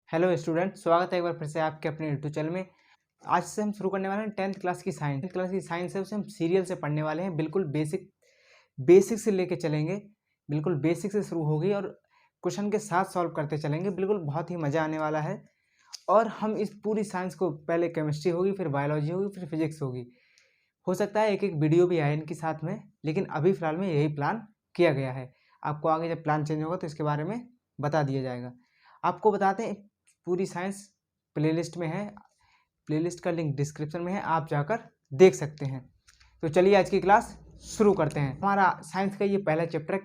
Hello student, स्वागत है एक बार फिर से आपके अपने यूट्यूब चैनल में। आज से हम शुरू करने वाले हैं 10th क्लास की साइंस। 10th क्लास की साइंस है उसे हम सीरियल से पढ़ने वाले हैं। बिल्कुल बेसिक से लेके चलेंगे, बिल्कुल बेसिक से शुरू होगी और क्वेश्चन के साथ सॉल्व करते चलेंगे। बिल्कुल बहुत ही मज़ा आने वाला है। और हम इस पूरी साइंस को पहले केमिस्ट्री होगी, फिर बायोलॉजी होगी, फिर फिजिक्स होगी। हो सकता है एक एक वीडियो भी आए इनके साथ में, लेकिन अभी फ़िलहाल में यही प्लान किया गया है। आपको आगे जब प्लान चेंज होगा तो इसके बारे में बता दिया जाएगा। आपको बताते हैं पूरी साइंस प्लेलिस्ट में है, प्लेलिस्ट का लिंक डिस्क्रिप्शन में है, आप जाकर देख सकते हैं। तो चलिए आज की क्लास शुरू करते हैं। हमारा साइंस का ये पहला चैप्टर है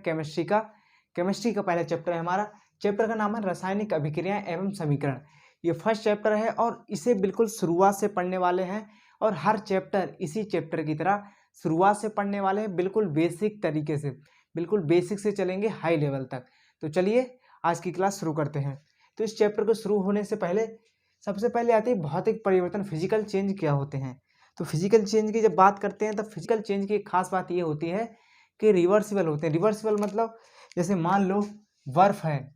केमिस्ट्री का पहला चैप्टर है हमारा। चैप्टर का नाम है रासायनिक अभिक्रियाएं एवं समीकरण। ये फर्स्ट चैप्टर है और इसे बिल्कुल शुरुआत से पढ़ने वाले हैं और हर चैप्टर इसी चैप्टर की तरह शुरुआत से पढ़ने वाले हैं, बिल्कुल बेसिक तरीके से, बिल्कुल बेसिक से चलेंगे हाई लेवल तक। तो चलिए आज की क्लास शुरू करते हैं। तो इस चैप्टर को शुरू होने से पहले सबसे पहले आती है भौतिक परिवर्तन, फिजिकल चेंज क्या होते हैं। तो फिजिकल चेंज की जब बात करते हैं तो फिजिकल चेंज की एक खास बात ये होती है कि रिवर्सिबल होते हैं। रिवर्सिबल मतलब जैसे मान लो बर्फ है,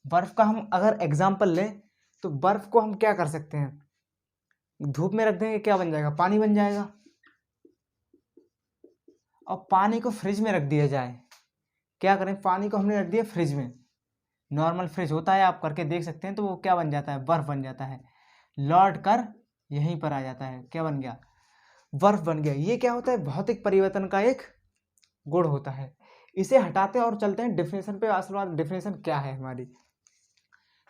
बर्फ का हम अगर एग्जाम्पल लें तो बर्फ को हम क्या कर सकते हैं, धूप में रख देंगे, क्या बन जाएगा, पानी बन जाएगा। और पानी को फ्रिज में रख दिया जाए, क्या करें, पानी को हमने रख दिया फ्रिज में, नॉर्मल फ्रिज होता है, आप करके देख सकते हैं, तो वो क्या बन जाता है, बर्फ बन जाता है। लौट कर यहीं पर आ जाता है, क्या बन गया, बर्फ बन गया। ये क्या होता है, भौतिक परिवर्तन का एक गुण होता है। इसे हटाते हैं और चलते हैं डेफिनेशन पे। असल बात डेफिनेशन क्या है हमारी,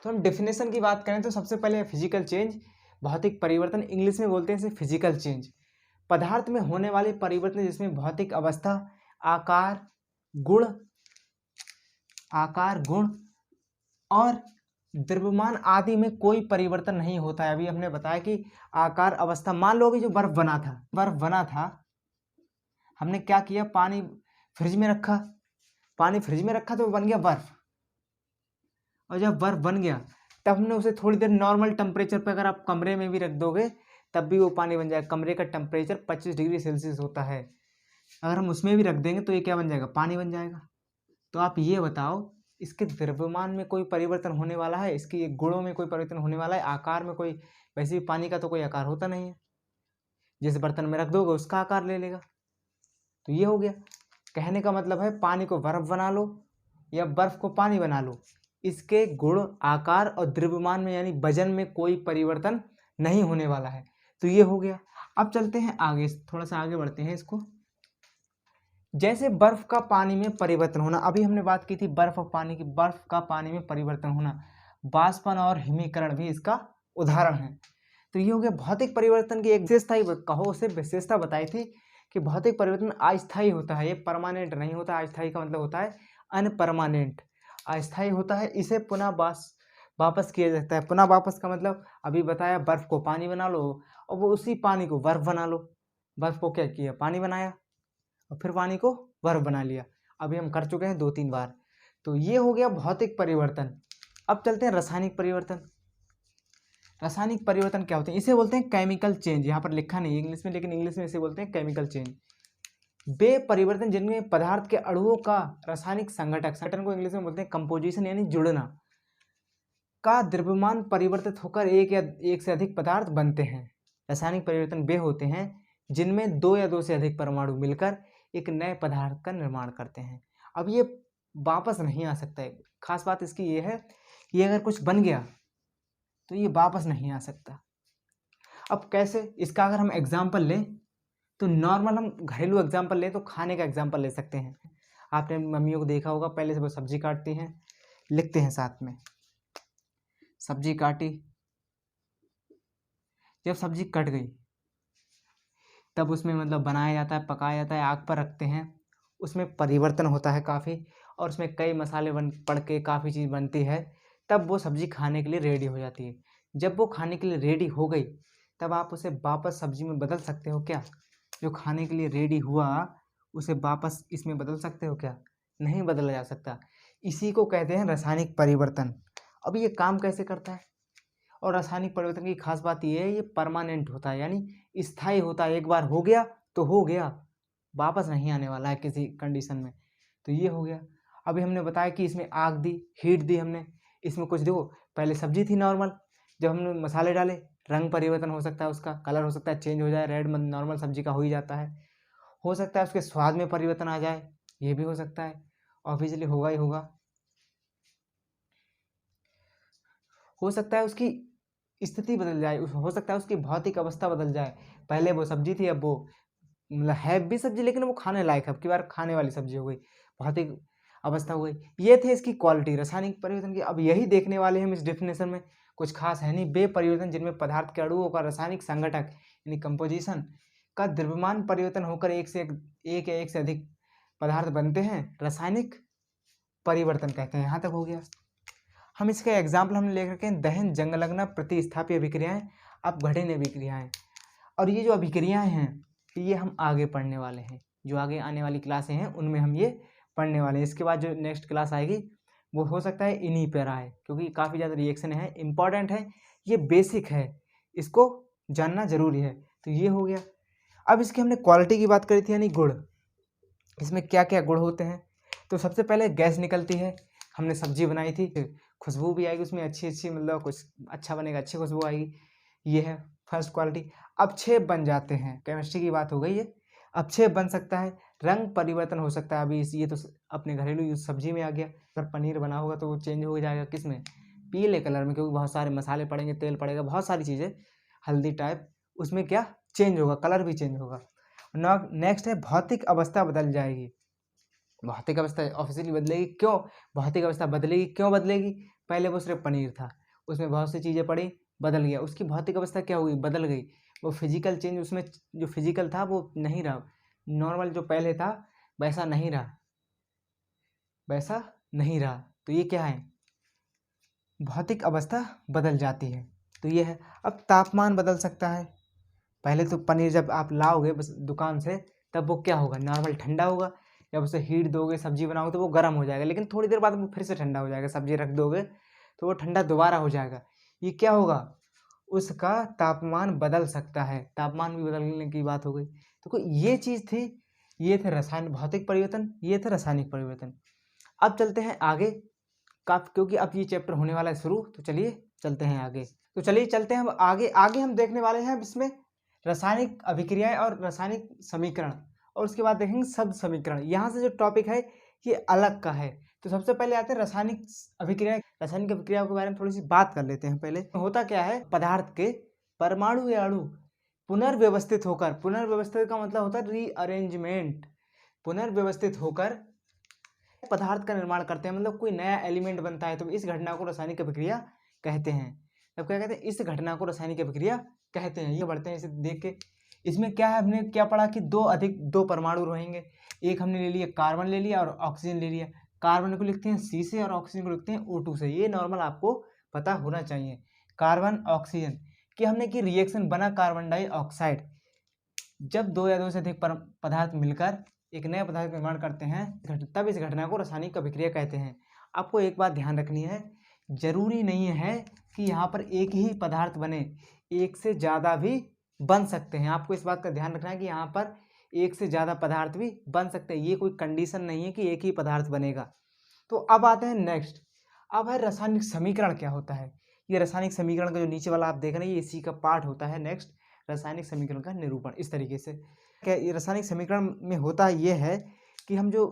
तो हम डेफिनेशन की बात करें तो सबसे पहले फिजिकल चेंज, भौतिक परिवर्तन, इंग्लिश में बोलते हैं इसे फिजिकल चेंज। पदार्थ में होने वाले परिवर्तन जिसमें भौतिक अवस्था, आकार, गुण और द्रव्यमान आदि में कोई परिवर्तन नहीं होता है। अभी हमने बताया कि आकार, अवस्था, मान लो कि जो बर्फ बना था, हमने क्या किया, पानी फ्रिज में रखा, तो बन गया बर्फ। और जब बर्फ बन गया तब हमने उसे थोड़ी देर नॉर्मल टेम्परेचर पे, अगर आप कमरे में भी रख दोगे तब भी वो पानी बन जाएगा। कमरे का टेम्परेचर 25 डिग्री सेल्सियस होता है, अगर हम उसमें भी रख देंगे तो ये क्या बन जाएगा, पानी बन जाएगा। तो आप ये बताओ, इसके द्रव्यमान में कोई परिवर्तन होने वाला है, इसकी गुणों में कोई परिवर्तन होने वाला है, आकार में कोई, वैसे भी पानी का तो कोई आकार होता नहीं है, जिस बर्तन में रख दोगे उसका आकार ले लेगा। तो ये हो गया, कहने का मतलब है पानी को बर्फ बना लो या बर्फ को पानी बना लो, इसके गुण, आकार और द्रव्यमान में यानी वजन में कोई परिवर्तन नहीं होने वाला है। तो ये हो गया। अब चलते हैं आगे, थोड़ा सा आगे बढ़ते हैं इसको। जैसे बर्फ का पानी में परिवर्तन होना, अभी हमने बात की थी बर्फ और पानी की, बर्फ का पानी में परिवर्तन होना, बाष्पन और हिमीकरण भी इसका उदाहरण है। तो ये हो गया भौतिक परिवर्तन की एक विशेषता ही कहो, उसे विशेषता बताई थी कि भौतिक परिवर्तन अस्थायी होता है, ये परमानेंट नहीं होता। अस्थायी का मतलब होता है अनपरमानेंट, अस्थायी होता है, इसे पुनः वापस किया जाता है। पुनः वापस का मतलब अभी बताया, बर्फ को पानी बना लो और वो उसी पानी को बर्फ बना लो। बर्फ को क्या किया, पानी बनाया और फिर पानी को बर्फ बना लिया। अभी हम कर चुके हैं 2-3 बार। तो ये हो गया भौतिक परिवर्तन। अब चलते हैं रासायनिक परिवर्तन। रासायनिक परिवर्तन क्या होते हैं, इसे बोलते हैं केमिकल चेंज। यहाँ पर लिखा नहीं है इंग्लिश में, लेकिन इंग्लिश में इसे बोलते हैं केमिकल चेंज। वे परिवर्तन जिनमें पदार्थ के अणुओं का रासायनिक संगठन को इंग्लिश में बोलते हैं कंपोजिशन, यानी जुड़ना, का द्रव्यमान परिवर्तित होकर एक से अधिक पदार्थ बनते हैं। रासायनिक परिवर्तन वे होते हैं जिनमें 2 या 2 से अधिक परमाणु मिलकर एक नए पदार्थ का निर्माण करते हैं। अब ये वापस नहीं आ सकता है, खास बात इसकी ये है, ये अगर कुछ बन गया तो ये वापस नहीं आ सकता। अब कैसे, इसका अगर हम एग्जाम्पल लें तो नॉर्मल हम घरेलू एग्जाम्पल लें तो खाने का एग्जाम्पल ले सकते हैं। आपने मम्मियों को देखा होगा, पहले से वो सब्जी काटती हैं, लिखते हैं साथ में, सब्जी काटी, जब सब्जी कट गई तब उसमें मतलब बनाया जाता है, पकाया जाता है, आग पर रखते हैं, उसमें परिवर्तन होता है काफ़ी, और उसमें कई मसाले पड़ के काफ़ी चीज़ बनती है, तब वो सब्ज़ी खाने के लिए रेडी हो जाती है। जब वो खाने के लिए रेडी हो गई तब आप उसे वापस सब्ज़ी में बदल सकते हो क्या, जो खाने के लिए रेडी हुआ उसे वापस इसमें बदल सकते हो क्या, नहीं बदला जा सकता। इसी को कहते हैं रासायनिक परिवर्तन। अब ये काम कैसे करता है, और रासायनिक परिवर्तन की खास बात ये है, ये परमानेंट होता है, यानी स्थायी होता है। एक बार हो गया तो हो गया, वापस नहीं आने वाला है किसी कंडीशन में। तो ये हो गया। अभी हमने बताया कि इसमें आग दी, हीट दी हमने, इसमें कुछ देखो पहले सब्जी थी नॉर्मल, जब हमने मसाले डाले रंग परिवर्तन हो सकता है, उसका कलर हो सकता है चेंज हो जाए, रेड नॉर्मल सब्जी का हो ही जाता है। हो सकता है उसके स्वाद में परिवर्तन आ जाए, ये भी हो सकता है, ऑब्वियसली होगा ही होगा। हो सकता है उसकी स्थिति बदल जाए, हो सकता है उसकी भौतिक अवस्था बदल जाए। पहले वो सब्जी थी, अब वो मतलब है भी सब्जी लेकिन वो खाने लायक है, अब की बार खाने वाली सब्जी हो गई, भौतिक अवस्था हो गई। ये थे इसकी क्वालिटी रासायनिक परिवर्तन की। अब यही देखने वाले हैं हम इस डेफिनेशन में, कुछ खास है नहीं। वे परिवर्तन जिनमें पदार्थ के अणुओं का रासायनिक संघटक यानी कंपोजिशन का द्रव्यमान परिवर्तन होकर एक या एक से अधिक पदार्थ बनते हैं, रासायनिक परिवर्तन कहते हैं। यहाँ तक हो गया। हम इसके एग्जाम्पल हमने ले रखे हैं दहन, जंगलग्न, प्रतिस्थापी अभिक्रियाएं, अपघटनीय अभिक्रियाएं। और ये जो अभिक्रियाएं हैं ये हम आगे पढ़ने वाले हैं, जो आगे आने वाली क्लासें हैं उनमें हम ये पढ़ने वाले हैं। इसके बाद जो नेक्स्ट क्लास आएगी वो हो सकता है इन्हीं पर आए, क्योंकि काफ़ी ज़्यादा रिएक्शन है, इंपॉर्टेंट है, ये बेसिक है, इसको जानना जरूरी है। तो ये हो गया। अब इसकी हमने क्वालिटी की बात करी थी, यानी गुण, इसमें क्या क्या गुण होते हैं। तो सबसे पहले गैस निकलती है, हमने सब्जी बनाई थी, खुशबू भी आएगी उसमें अच्छी मतलब कुछ अच्छा बनेगा, अच्छी खुशबू आएगी, ये है फर्स्ट क्वालिटी। अपक्षेप बन जाते हैं, केमिस्ट्री की बात हो गई है, अपक्षेप बन सकता है, रंग परिवर्तन हो सकता है। अभी ये तो अपने घरेलू यूज सब्जी में आ गया, अगर पनीर बना होगा तो वो चेंज हो जाएगा किस में, पीले कलर में, क्योंकि बहुत सारे मसाले पड़ेंगे, तेल पड़ेगा, बहुत सारी चीज़ें, हल्दी टाइप, उसमें क्या चेंज होगा, कलर भी चेंज होगा। नेक्स्ट है भौतिक अवस्था बदल जाएगी। भौतिक अवस्था ऑफिशियली बदलेगी, क्यों भौतिक अवस्था बदलेगी, क्यों बदलेगी, पहले वो सिर्फ पनीर था, उसमें बहुत सी चीज़ें पड़ी, बदल गया, उसकी भौतिक अवस्था क्या हुई, बदल गई। वो फिजिकल चेंज उसमें जो फिजिकल था वो नहीं रहा, नॉर्मल जो पहले था वैसा नहीं रहा, वैसा नहीं रहा। तो ये क्या है, भौतिक अवस्था बदल जाती है। तो ये है। अब तापमान बदल सकता है, पहले तो पनीर जब आप लाओगे बस दुकान से तब वो क्या होगा, नॉर्मल ठंडा होगा, जब उसे हीट दोगे सब्जी बनाओगे तो वो गर्म हो जाएगा, लेकिन थोड़ी देर बाद वो फिर से ठंडा हो जाएगा, सब्जी रख दोगे तो वो ठंडा दोबारा हो जाएगा। ये क्या होगा, उसका तापमान बदल सकता है, तापमान भी बदलने की बात हो गई। तो कोई ये चीज़ थी, ये थे रसायन भौतिक परिवर्तन, ये थे रासायनिक परिवर्तन। अब चलते हैं आगे, क्योंकि अब ये चैप्टर होने वाला है शुरू, तो चलिए चलते हैं आगे। तो चलिए चलते हैं हम आगे। आगे हम देखने वाले हैं इसमें रासायनिक अभिक्रियाएं और रासायनिक समीकरण, और उसके बाद देखेंगे शब्द समीकरण। यहाँ से जो टॉपिक है ये अलग का है। तो सबसे पहले आते हैं रासायनिक अभिक्रिया। रासायनिक अभिक्रियाओं के बारे में थोड़ी सी बात कर लेते हैं। पहले होता क्या है, पदार्थ के परमाणु या अणु पुनर्व्यवस्थित होकर, पुनर्व्यवस्थित का मतलब होता है रीअरेंजमेंट, पुनर्व्यवस्थित होकर पदार्थ का निर्माण करते हैं, मतलब कोई नया एलिमेंट बनता है, तो इस घटना को रासायनिक अभिक्रिया कहते हैं। तब क्या कहते हैं, इस घटना को रासायनिक अभिक्रिया कहते हैं। ये बढ़ते हैं इसे देख के। इसमें क्या है, हमने क्या पढ़ा कि दो परमाणु रहेंगे, एक हमने ले लिया कार्बन ले लिया और ऑक्सीजन ले लिया। कार्बन को लिखते हैं C से और ऑक्सीजन को लिखते हैं O2 से, ये नॉर्मल आपको पता होना चाहिए। कार्बन ऑक्सीजन की हमने की रिएक्शन बना कार्बन डाइऑक्साइड। जब दो या दो से अधिक पदार्थ मिलकर एक नए पदार्थ का निर्माण करते हैं तब इस घटना को रासायनिक अभिक्रिया कहते हैं। आपको एक बात ध्यान रखनी है, जरूरी नहीं है कि यहाँ पर एक ही पदार्थ बने, एक से ज़्यादा भी बन सकते हैं। आपको इस बात का ध्यान रखना है कि यहाँ पर एक से ज़्यादा पदार्थ भी बन सकते हैं, ये कोई कंडीशन नहीं है कि एक ही पदार्थ बनेगा। तो अब आते हैं नेक्स्ट, अब है रासायनिक समीकरण क्या होता है। ये रासायनिक समीकरण का जो नीचे वाला आप देख रहे हैं ये इसी का पार्ट होता है। नेक्स्ट, रासायनिक समीकरण का निरूपण इस तरीके से। क्या ये रासायनिक समीकरण में होता ये है कि हम जो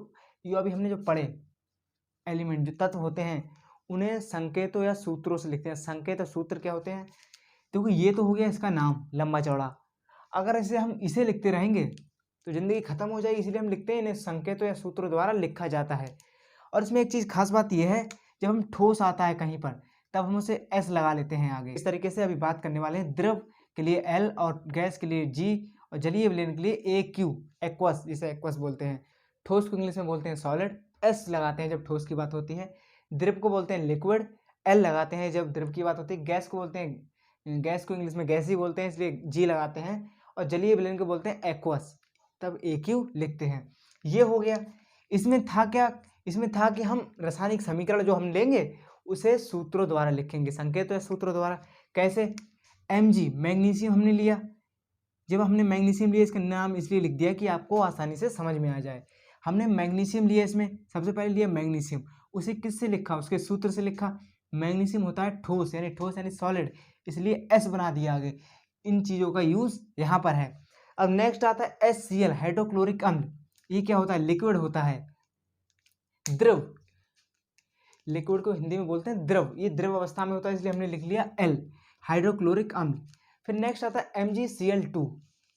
अभी हमने जो पढ़े एलिमेंट जो तत्व होते हैं उन्हें संकेतों या सूत्रों से लिखते हैं। संकेत और सूत्र क्या होते हैं, क्योंकि ये तो हो गया इसका नाम लंबा चौड़ा, अगर इसे हम इसे लिखते रहेंगे तो ज़िंदगी खत्म हो जाएगी, इसलिए हम लिखते हैं इन्हें संकेतों या सूत्रों द्वारा लिखा जाता है। और इसमें एक चीज़ खास बात यह है, जब हम ठोस आता है कहीं पर तब हम उसे S लगा लेते हैं आगे। इस तरीके से अभी बात करने वाले हैं। द्रव के लिए L और गैस के लिए G और जलीय विलयन के लिए AQ, एक्वस, जिसे एक्वस बोलते हैं। ठोस को इंग्लिश में बोलते हैं सॉलिड, S लगाते हैं जब ठोस की बात होती है। द्रव को बोलते हैं लिक्विड, L लगाते हैं जब द्रव की बात होती है। गैस को बोलते हैं, गैस को इंग्लिश में गैस ही बोलते हैं इसलिए G लगाते हैं। और जलीय विलयन को बोलते हैं एक्वस, तब AQ लिखते हैं। ये हो गया। इसमें था क्या, इसमें था कि हम रासायनिक समीकरण जो हम लेंगे उसे सूत्रों द्वारा लिखेंगे, संकेतों या सूत्रों द्वारा। कैसे, Mg मैग्नीशियम हमने लिया, जब हमने मैग्नीशियम लिया इसका नाम इसलिए लिख दिया कि आपको आसानी से समझ में आ जाए। हमने मैग्नीशियम लिया, इसमें सबसे पहले लिया मैग्नीशियम, उसे किससे लिखा, उसके सूत्र से लिखा मैग्नीशियम होता है ठोस यानी सॉलिड, इसलिए एस बना दिया आगे। इन चीज़ों का यूज़ यहाँ पर है। अब नेक्स्ट आता है HCl हाइड्रोक्लोरिक अम्ल। ये क्या होता है? लिक्विड होता है, द्रव। लिक्विड को हिंदी में बोलते हैं द्रव। ये द्रव अवस्था में होता है, इसलिए हमने लिख लिया L हाइड्रोक्लोरिक अम्ल। फिर नेक्स्ट आता है MgCl2।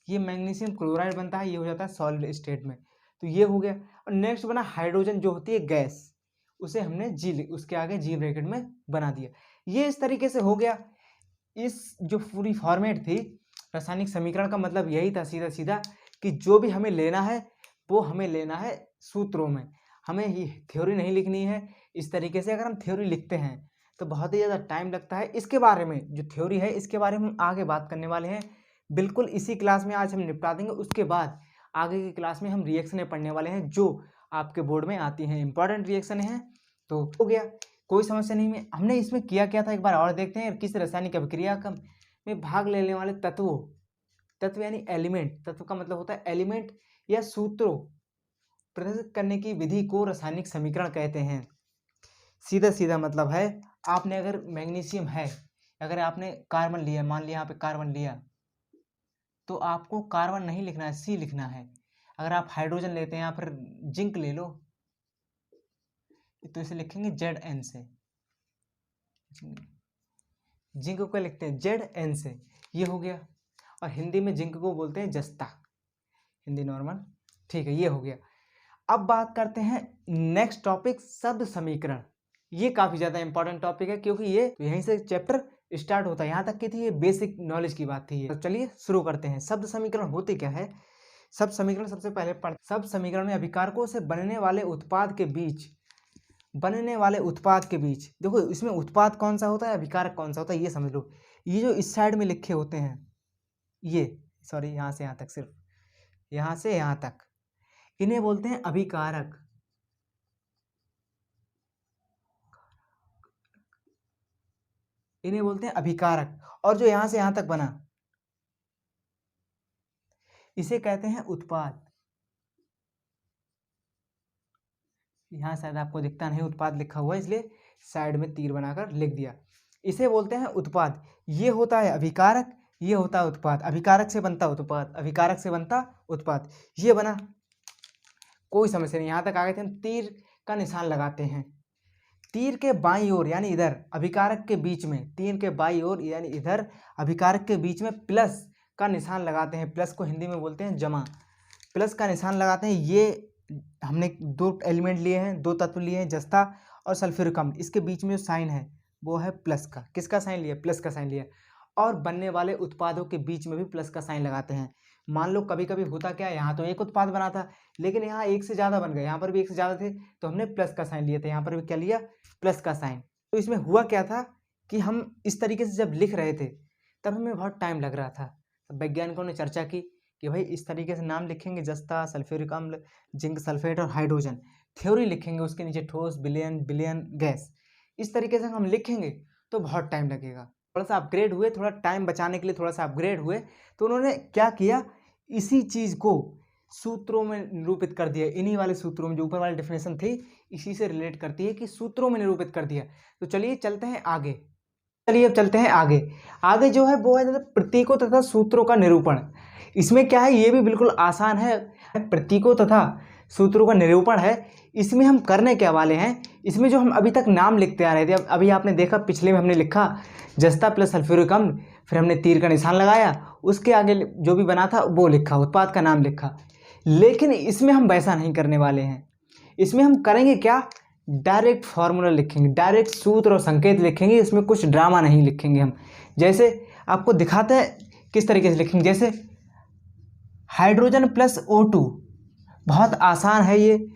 ये मैग्नीशियम क्लोराइड बनता है, ये हो जाता है सॉलिड स्टेट में। तो ये हो गया। और नेक्स्ट बना हाइड्रोजन, जो होती है गैस, उसे हमने उसके आगे जी ब्रैकेट में बना दिया। ये इस तरीके से हो गया। इस जो पूरी फॉर्मेट थी रासायनिक समीकरण का, मतलब यही था सीधा सीधा कि जो भी हमें लेना है वो हमें लेना है सूत्रों में, हमें ये थ्योरी नहीं लिखनी है। इस तरीके से अगर हम थ्योरी लिखते हैं तो बहुत ही ज़्यादा टाइम लगता है। इसके बारे में जो थ्योरी है इसके बारे में हम आगे बात करने वाले हैं, बिल्कुल इसी क्लास में आज हम निपटा देंगे। उसके बाद आगे की क्लास में हम रिएक्शनें पढ़ने वाले हैं जो आपके बोर्ड में आती हैं, इंपॉर्टेंट रिएक्शन हैं। तो हो गया, कोई समस्या नहीं में। हमने इसमें किया क्या था एक बार और देखते हैं। किस रासायनिक अभिक्रिया में भाग लेने वाले तत्व यानी एलिमेंट, तत्व का मतलब होता है एलिमेंट या सूत्रों, प्रदर्शित करने की विधि को रासायनिक समीकरण कहते हैं। सीधा सीधा मतलब है, आपने अगर मैग्नीशियम है, अगर आपने कार्बन लिया, मान लिया यहाँ पे कार्बन लिया, तो आपको कार्बन नहीं लिखना है, सी लिखना है। अगर आप हाइड्रोजन लेते हैं या फिर जिंक ले लो तो इसे लिखेंगे ZN से। जिंक को क्या लिखते हैं? ZN से। ये हो गया। और हिंदी में जिंक को बोलते हैं जस्ता, हिंदी नॉर्मल, ठीक है। ये हो गया। अब बात करते हैं नेक्स्ट टॉपिक, शब्द समीकरण। ये काफ़ी ज़्यादा इंपॉर्टेंट टॉपिक है क्योंकि ये यहीं से चैप्टर स्टार्ट होता है। यहाँ तक की थी ये बेसिक नॉलेज की बात थी ये। तो चलिए शुरू करते हैं। शब्द समीकरण होते क्या है? शब्द समीकरण सबसे पहले शब्द समीकरण में अभिकारकों से बनने वाले उत्पाद के बीच, देखो इसमें उत्पाद कौन सा होता है, अभिकारक कौन सा होता है, ये समझ लो। ये जो इस साइड में लिखे होते हैं, ये सॉरी यहाँ से यहाँ तक, सिर्फ यहाँ से यहाँ तक, इन्हें बोलते हैं अभिकारक। इन्हें बोलते हैं अभिकारक। और जो यहां से यहां तक बना, इसे कहते हैं उत्पाद। यहां शायद आपको दिखता नहीं, उत्पाद लिखा हुआ है इसलिए साइड में तीर बनाकर लिख दिया। इसे बोलते हैं उत्पाद। ये होता है अभिकारक, ये होता है उत्पाद। अभिकारक से बनता उत्पाद, अभिकारक से बनता उत्पाद। ये बना, कोई समस्या नहीं। यहां तक आ गए थे। हम तीर का निशान लगाते हैं। तीर के बाईं ओर यानी इधर अभिकारक के बीच में, तीर के बाईं ओर यानी इधर अभिकारक के बीच में प्लस का निशान लगाते हैं। प्लस को हिंदी में बोलते हैं जमा। प्लस का निशान लगाते हैं। ये हमने दो एलिमेंट लिए हैं, दो तत्व लिए हैं, जस्ता और सल्फ्यूरिक अम्ल। इसके बीच में जो साइन है वो है प्लस का। किसका साइन लिया? प्लस का साइन लिया। और बनने वाले उत्पादों के बीच में भी प्लस का साइन लगाते हैं। मान लो कभी कभी होता क्या, यहाँ तो एक उत्पाद बना था लेकिन यहाँ एक से ज़्यादा बन गए, यहाँ पर भी एक से ज़्यादा थे, तो हमने प्लस का साइन लिया था। यहाँ पर भी क्या लिया? प्लस का साइन। तो इसमें हुआ क्या था कि हम इस तरीके से जब लिख रहे थे तब हमें बहुत टाइम लग रहा था। वैज्ञानिकों ने चर्चा की कि भाई इस तरीके से नाम लिखेंगे, जस्ता, सल्फ्यूरिक अम्ल, जिंक सल्फेट और हाइड्रोजन। थ्योरी लिखेंगे, उसके नीचे ठोस, विलयन, गैस। इस तरीके से हम लिखेंगे तो बहुत टाइम लगेगा। थोड़ा सा अपग्रेड हुए, थोड़ा टाइम बचाने के लिए थोड़ा सा अपग्रेड हुए, तो उन्होंने क्या किया, इसी चीज़ को सूत्रों में निरूपित कर दिया। इन्हीं वाले सूत्रों में, जो ऊपर वाली डेफिनेशन थी इसी से रिलेट करती है कि सूत्रों में निरूपित कर दिया। तो चलिए चलते हैं आगे। चलिए अब चलते हैं आगे। आगे जो है वो है प्रतीकों तथा सूत्रों का निरूपण। इसमें क्या है, ये भी बिल्कुल आसान है। प्रतीकों तथा सूत्रों का निरूपण है। इसमें हम करने क्या वाले हैं, इसमें जो हम अभी तक नाम लिखते आ रहे थे, अभी आपने देखा पिछले में हमने लिखा जस्ता प्लस सल्फ्यूरिक अम्ल, फिर हमने तीर का निशान लगाया, उसके आगे जो भी बना था वो लिखा, उत्पाद का नाम लिखा। लेकिन इसमें हम वैसा नहीं करने वाले हैं। इसमें हम करेंगे क्या, डायरेक्ट फार्मूला लिखेंगे, डायरेक्ट सूत्र और संकेत लिखेंगे। इसमें कुछ ड्रामा नहीं लिखेंगे हम। जैसे आपको दिखाते हैं किस तरीके से लिखेंगे। जैसे हाइड्रोजन प्लस O2, बहुत आसान है ये।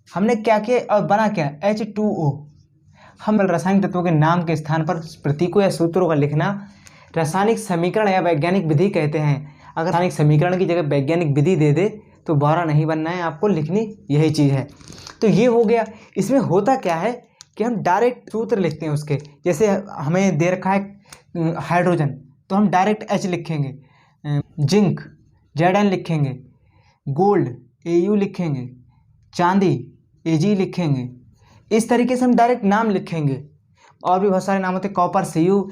हमने क्या किया और बना क्या, H2O। हम रासायनिक तत्वों के नाम के स्थान पर प्रतीकों या सूत्रों का लिखना रासायनिक समीकरण या वैज्ञानिक विधि कहते हैं। अगर रासायनिक समीकरण की जगह वैज्ञानिक विधि दे दे तो बारा नहीं बनना है, आपको लिखनी यही चीज़ है। तो ये हो गया। इसमें होता क्या है कि हम डायरेक्ट सूत्र लिखते हैं उसके। जैसे हमें दे रखा है हाइड्रोजन, तो हम डायरेक्ट H लिखेंगे, जिंक Zn लिखेंगे, गोल्ड Au लिखेंगे, चांदी Ag लिखेंगे। इस तरीके से हम डायरेक्ट नाम लिखेंगे और भी बहुत सारे नाम होते हैं, कॉपर Cu।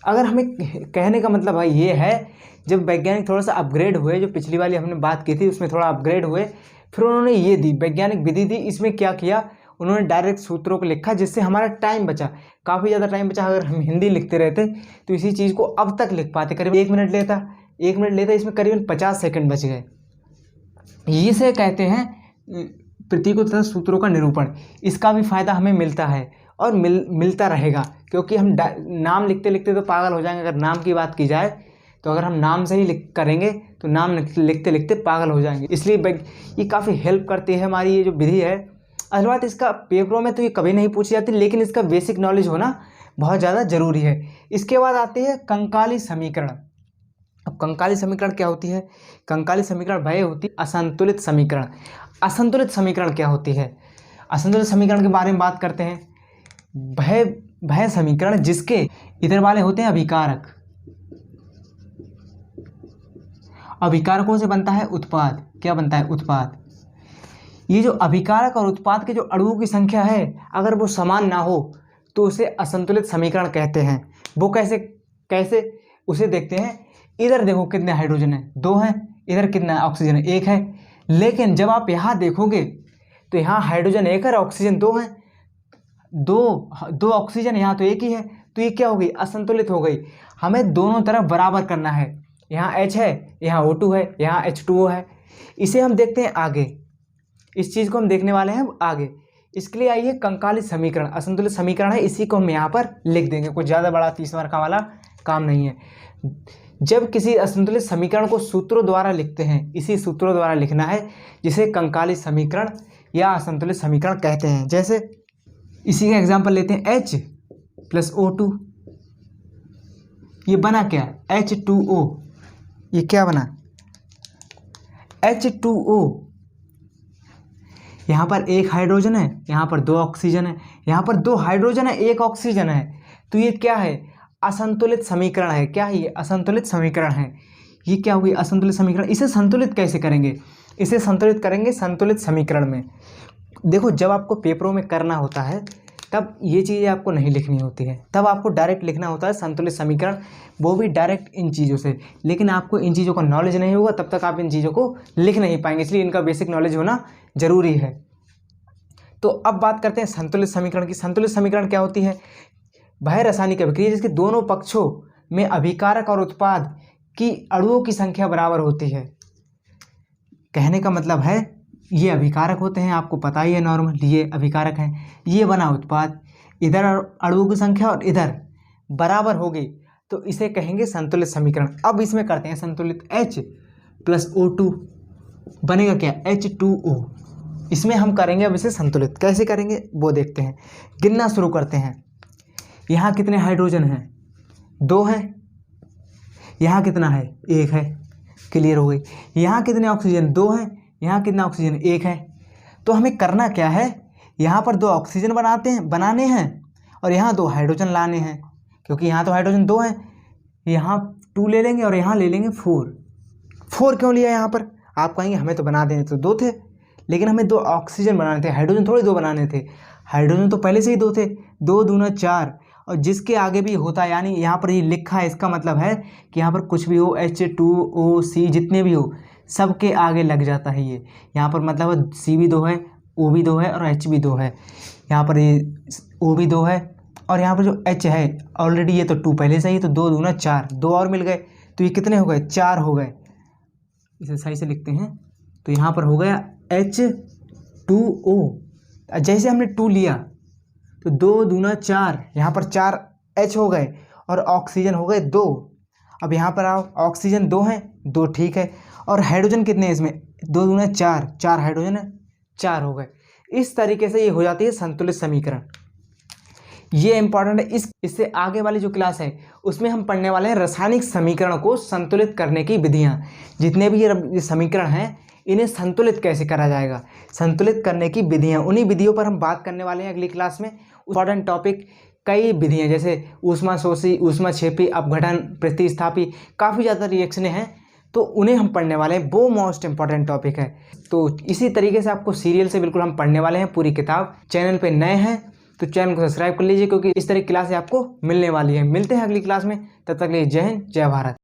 अगर हमें कहने का मतलब भाई ये है, जब वैज्ञानिक थोड़ा सा अपग्रेड हुए, जो पिछली वाली हमने बात की थी उसमें थोड़ा अपग्रेड हुए, फिर उन्होंने ये दी वैज्ञानिक विधि दी। इसमें क्या किया उन्होंने, डायरेक्ट सूत्रों को लिखा, जिससे हमारा टाइम बचा, काफ़ी ज़्यादा टाइम बचा। अगर हम हिंदी लिखते रहते तो इसी चीज़ को अब तक लिख पाते, करीब 1 मिनट लेता, 1 मिनट लेता, इसमें करीबन 50 सेकंड बच गए। इसे कहते हैं प्रतीकों तथा सूत्रों का निरूपण। इसका भी फायदा हमें मिलता है और मिलता रहेगा, क्योंकि हम नाम लिखते लिखते तो पागल हो जाएंगे। अगर नाम की बात की जाए तो अगर हम नाम से ही करेंगे तो नाम लिखते लिखते पागल हो जाएंगे। इसलिए ये काफ़ी हेल्प करती है हमारी ये जो विधि है। असल बात, इसका पेपरों में तो ये कभी नहीं पूछी जाती, लेकिन इसका बेसिक नॉलेज होना बहुत ज़्यादा ज़रूरी है। इसके बाद आती है कंकाली समीकरण। अब कंकाली समीकरण क्या होती है? कंकाली समीकरण वह होती है असंतुलित समीकरण। असंतुलित समीकरण क्या होती है? असंतुलित समीकरण के बारे में बात करते हैं। वह समीकरण जिसके इधर वाले होते हैं अभिकारक, अभिकारकों से बनता है उत्पाद। क्या बनता है? उत्पाद। ये जो अभिकारक और उत्पाद के जो अणुओं की संख्या है, अगर वो समान ना हो तो उसे असंतुलित समीकरण कहते हैं। वो कैसे उसे देखते हैं। इधर देखो कितने हाइड्रोजन है, 2 हैं। इधर कितना ऑक्सीजन है, 1 है। लेकिन जब आप यहाँ देखोगे तो यहाँ हाइड्रोजन 1 है और ऑक्सीजन 2 है। दो ऑक्सीजन, यहाँ तो 1 ही है, तो ये क्या हो गई? असंतुलित हो गई। हमें दोनों तरफ बराबर करना है। यहाँ H है, यहाँ O2 है, यहाँ H2O है। इसे हम देखते हैं आगे, इस चीज़ को हम देखने वाले हैं आगे। इसके लिए आइए कंकाली समीकरण, असंतुलित समीकरण है, इसी को हम यहाँ पर लिख देंगे। कुछ ज़्यादा बड़ा 30 मार्क का वाला काम नहीं है। जब किसी असंतुलित समीकरण को सूत्रों द्वारा लिखते हैं, इसी सूत्रों द्वारा लिखना है, जिसे कंकाली समीकरण या असंतुलित समीकरण कहते हैं। जैसे इसी का एग्जाम्पल लेते हैं, H + O2। ये बना क्या? H2O। ये क्या बना? H2O। यहाँ पर 1 हाइड्रोजन है, यहाँ पर 2 ऑक्सीजन है, यहाँ पर 2 हाइड्रोजन है, 1 ऑक्सीजन है। तो ये क्या है? असंतुलित समीकरण है। क्या है ये? असंतुलित समीकरण है। ये क्या होगी? असंतुलित समीकरण। इसे संतुलित कैसे करेंगे? इसे संतुलित करेंगे संतुलित समीकरण में। देखो, जब आपको पेपरों में करना होता है तब ये चीज़ें आपको नहीं लिखनी होती है, तब आपको डायरेक्ट लिखना होता है संतुलित समीकरण, वो भी डायरेक्ट इन चीज़ों से। लेकिन आपको इन चीज़ों का नॉलेज नहीं होगा, तब तक आप इन चीज़ों को लिख नहीं पाएंगे, इसलिए इनका बेसिक नॉलेज होना जरूरी है। तो अब बात करते हैं संतुलित समीकरण की। संतुलित समीकरण क्या होती है? वह रासायनिक अभिक्रिया जिसके दोनों पक्षों में अभिकारक और उत्पाद की अणुओं की संख्या बराबर होती है। कहने का मतलब है, ये अभिकारक होते हैं, आपको पता ही है, नॉर्मल ये अभिकारक हैं। ये बना उत्पाद, इधर अणुओं की संख्या और इधर बराबर होगी, तो इसे कहेंगे संतुलित समीकरण। अब इसमें करते हैं संतुलित, H + O2 बनेगा क्या? H2O। इसमें हम करेंगे अब इसे संतुलित। कैसे करेंगे वो देखते हैं। गिनना शुरू करते हैं। यहाँ कितने हाइड्रोजन हैं? 2 हैं। यहाँ कितना है? 1 है। क्लियर हो गई। यहाँ कितने ऑक्सीजन? 2 हैं। यहाँ कितना ऑक्सीजन? 1 है। तो हमें करना क्या है? यहाँ पर 2 ऑक्सीजन बनाने हैं और यहाँ 2 हाइड्रोजन लाने हैं, क्योंकि यहाँ तो हाइड्रोजन 2 हैं। यहाँ 2 ले लेंगे और यहाँ ले लेंगे 4 क्यों लिया यहाँ पर? आप कहेंगे हमें तो बना देने तो 2 थे, लेकिन हमें 2 ऑक्सीजन बनाने थे, हाइड्रोजन थोड़ी 2 बनाने थे। हाइड्रोजन तो पहले से ही 2 थे, 2 दूना 4, और जिसके आगे भी होता है, यानी यहाँ पर ये लिखा है, इसका मतलब है कि यहाँ पर कुछ भी हो, H2O C जितने भी हो, सबके आगे लग जाता है ये। यहाँ पर मतलब C भी 2 है, O भी 2 है और H भी 2 है। यहाँ पर ये O भी 2 है और यहाँ पर जो H है ऑलरेडी ये तो 2 पहले से ही, तो 2 दूना 4, 2 और मिल गए, तो ये कितने हो गए? 4 हो गए। इसे सही से लिखते हैं, तो यहाँ पर हो गया H2O। जैसे हमने 2 लिया तो 2 दूना 4, यहाँ पर 4 H हो गए और ऑक्सीजन हो गए 2। अब यहाँ पर आओ, ऑक्सीजन 2 हैं, 2 ठीक है, और हाइड्रोजन कितने हैं इसमें? 2 दूना 4, 4 हाइड्रोजन है, 4 हो गए। इस तरीके से ये हो जाती है संतुलित समीकरण। ये इंपॉर्टेंट है। इससे आगे वाली जो क्लास है उसमें हम पढ़ने वाले हैं रासायनिक समीकरण को संतुलित करने की विधियाँ। जितने भी ये समीकरण हैं, इन्हें संतुलित कैसे करा जाएगा, संतुलित करने की विधियाँ, उन्हीं विधियों पर हम बात करने वाले हैं अगली क्लास में। इंपॉर्टेंट टॉपिक कई विधियाँ, जैसे ऊष्माशोषी, ऊष्माक्षेपी, अपघटन, प्रतिस्थापी, काफ़ी ज़्यादा रिएक्शनें हैं, तो उन्हें हम पढ़ने वाले हैं। वो मोस्ट इंपॉर्टेंट टॉपिक है। तो इसी तरीके से आपको सीरियल से बिल्कुल हम पढ़ने वाले हैं पूरी किताब। चैनल पे नए हैं तो चैनल को सब्सक्राइब कर लीजिए, क्योंकि इस तरह की क्लासें आपको मिलने वाली है। मिलते हैं अगली क्लास में, तब तक के लिए जय हिंद जय भारत।